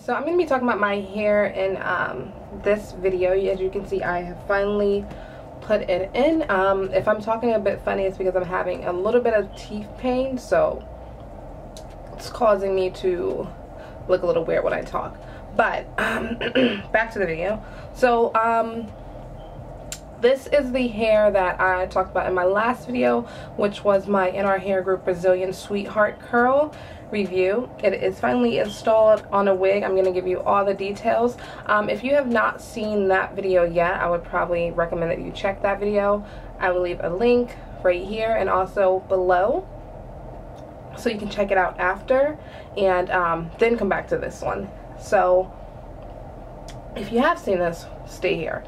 So I'm going to be talking about my hair in this video. As you can see, I have finally put it in. If I'm talking a bit funny, it's because I'm having a little bit of teeth pain, so it's causing me to look a little weird when I talk. But back to the video. So this is the hair that I talked about in my last video, which was my NRHairGroup Brazilian SweetHeart curl review. It is finally installed on a wig. I'm going to give you all the details. If you have not seen that video yet, I would probably recommend that you check that video. I will leave a link right here and also below, so you can check it out after and then come back to this one. So if you have seen this, stay here.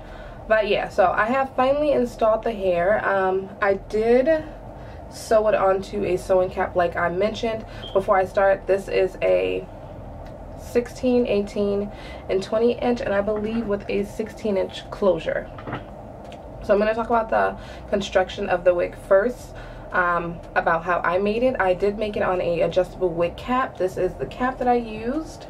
But yeah, so I have finally installed the hair. I did sew it onto a sewing cap like I mentioned before I start. This is a 16, 18, and 20 inch, and I believe with a 16-inch closure. So I'm going to talk about the construction of the wig first, about how I made it. I did make it on a adjustable wig cap. This is the cap that I used.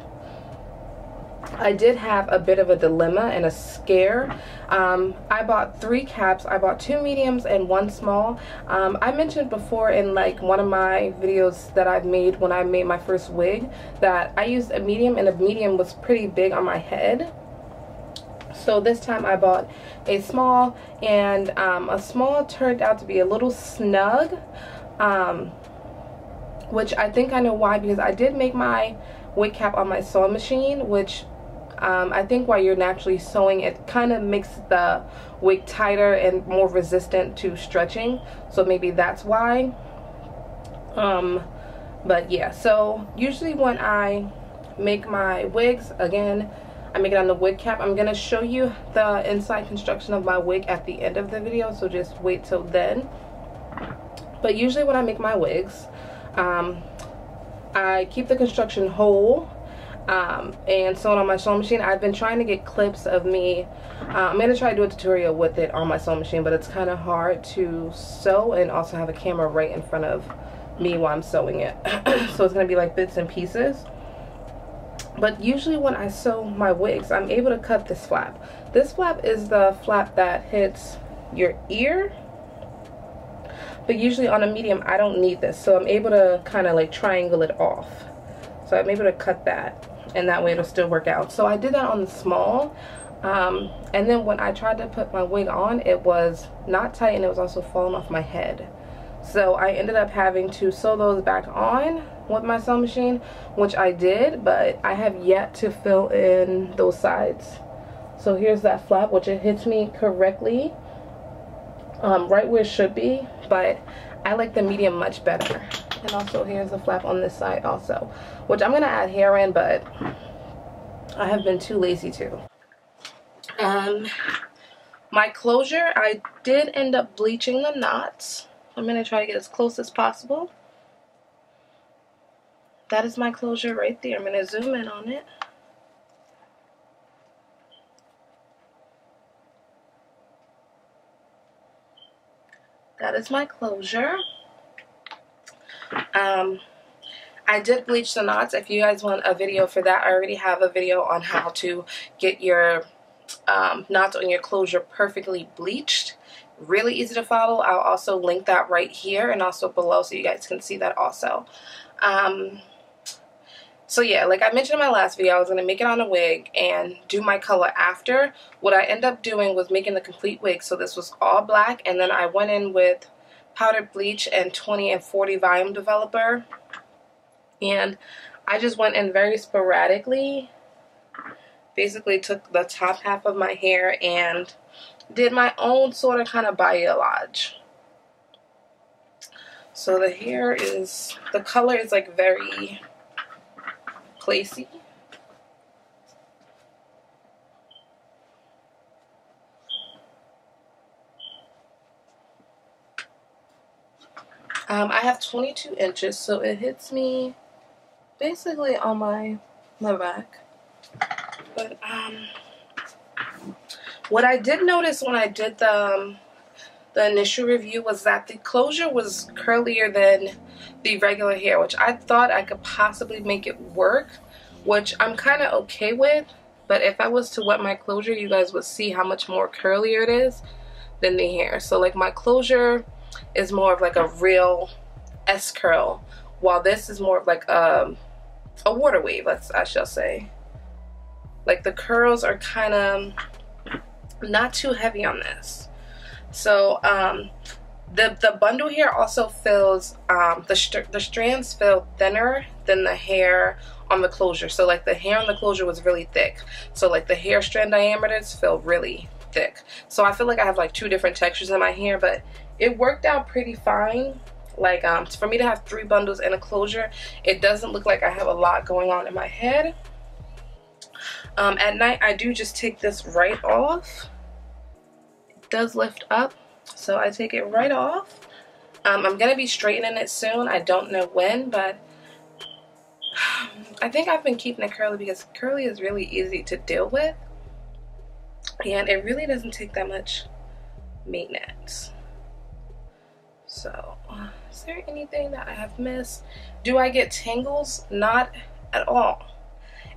I did have a bit of a dilemma and a scare. I bought 3 caps. I bought 2 mediums and 1 small. I mentioned before in like one of my videos that I've made when I made my first wig that I used a medium, and a medium was pretty big on my head. So this time I bought a small, and a small turned out to be a little snug, which I think I know why, because I did make my wig cap on my sewing machine, which I think while you're naturally sewing, it kind of makes the wig tighter and more resistant to stretching, so maybe that's why. But yeah, so usually when I make my wigs, again, I make it on the wig cap. I'm going to show you the inside construction of my wig at the end of the video, so just wait till then. But usually when I make my wigs, I keep the construction whole and sew it on my sewing machine. I've been trying to get clips of me. I'm going to try to do a tutorial with it on my sewing machine, but it's kind of hard to sew and also have a camera right in front of me while I'm sewing it. So it's going to be like bits and pieces. But usually when I sew my wigs, I'm able to cut this flap. This flap is the flap that hits your ear. But usually on a medium, I don't need this. So I'm able to kind of like triangle it off. So I'm able to cut that, and that way it'll still work out. So I did that on the small. And then when I tried to put my wig on, it was not tight, and it was also falling off my head. So I ended up having to sew those back on with my sewing machine, which I did, but I have yet to fill in those sides. So here's that flap, which it hits me correctly, right where it should be, but I like the medium much better. And also here's the flap on this side also, which I'm gonna add hair in, but I have been too lazy to. My closure, I did end up bleaching the knots. I'm gonna try to get as close as possible. That is my closure right there. I'm gonna zoom in on it. That is my closure. I did bleach the knots. If you guys want a video for that, I already have a video on how to get your knots on your closure perfectly bleached. Really easy to follow. I'll also link that right here and also below so you guys can see that also. So yeah, like I mentioned in my last video, I was going to make it on a wig and do my color after. What I ended up doing was making the complete wig. So this was all black, and then I went in with powdered bleach and 20 and 40 volume developer. And I just went in very sporadically. Basically took the top half of my hair and did my own sort of kind of balayage. So the hair is, the color is like very placey. I have 22 inches, so it hits me basically on my back. But what I did notice when I did the initial review was that the closure was curlier than the regular hair, which I thought I could possibly make it work, which I'm kind of okay with. But if I was to wet my closure, you guys would see how much more curlier it is than the hair. So like my closure is more of like a real S curl, while this is more of like a water wave, I shall say. Like the curls are kind of not too heavy on this. So the bundle here also feels, the strands feel thinner than the hair on the closure. So like the hair on the closure was really thick. So like the hair strand diameters feel really thick. So I feel like I have like two different textures in my hair, but it worked out pretty fine. Like for me to have 3 bundles and a closure, it doesn't look like I have a lot going on in my head. At night I do just take this right off. It does lift up, so I take it right off. I'm gonna be straightening it soon. I don't know when, but I think I've been keeping it curly because curly is really easy to deal with, and it really doesn't take that much maintenance. So, is there anything that I have missed? Do I get tangles? Not at all.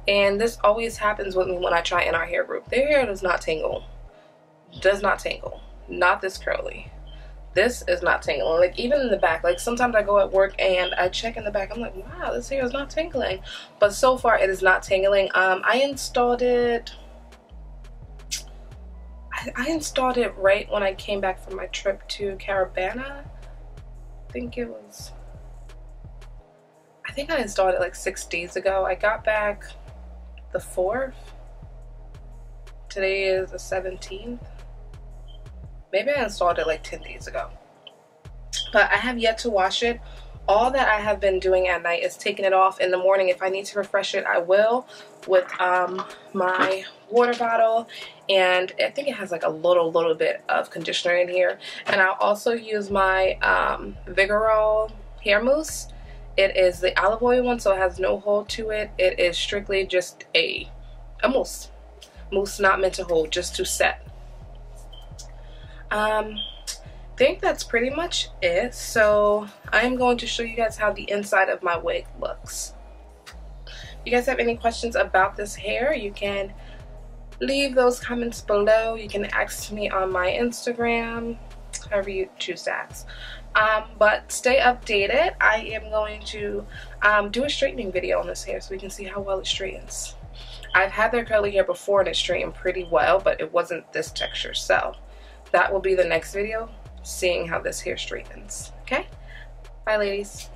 And this always happens with me when I try NRHairGroup. Their hair does not tangle. Does not tangle. Not this curly. This is not tangling. Like even in the back. Like sometimes I go at work and I check in the back. I'm like, wow, this hair is not tangling. But so far it is not tangling. I installed it. I installed it right when I came back from my trip to Carabana. I think I installed it like 6 days ago. I got back the 4th. Today is the 17th. Maybe I installed it like 10 days ago. But I have yet to wash it. All that I have been doing at night is taking it off. In the morning, if I need to refresh it, I will with my water bottle. And I think it has like a little bit of conditioner in here. And I'll also use my Vigorol hair mousse. It is the olive oil one, so it has no hold to it. It is strictly just a mousse. Mousse not meant to hold, just to set. I think that's pretty much it. So I'm going to show you guys how the inside of my wig looks. If you guys have any questions about this hair, you can leave those comments below. You can ask me on my Instagram, however you choose to ask. But stay updated. I am going to do a straightening video on this hair so we can see how well it straightens. I've had their curly hair before and it straightened pretty well, but it wasn't this texture. So that will be the next video, seeing how this hair straightens. Okay? Bye, ladies.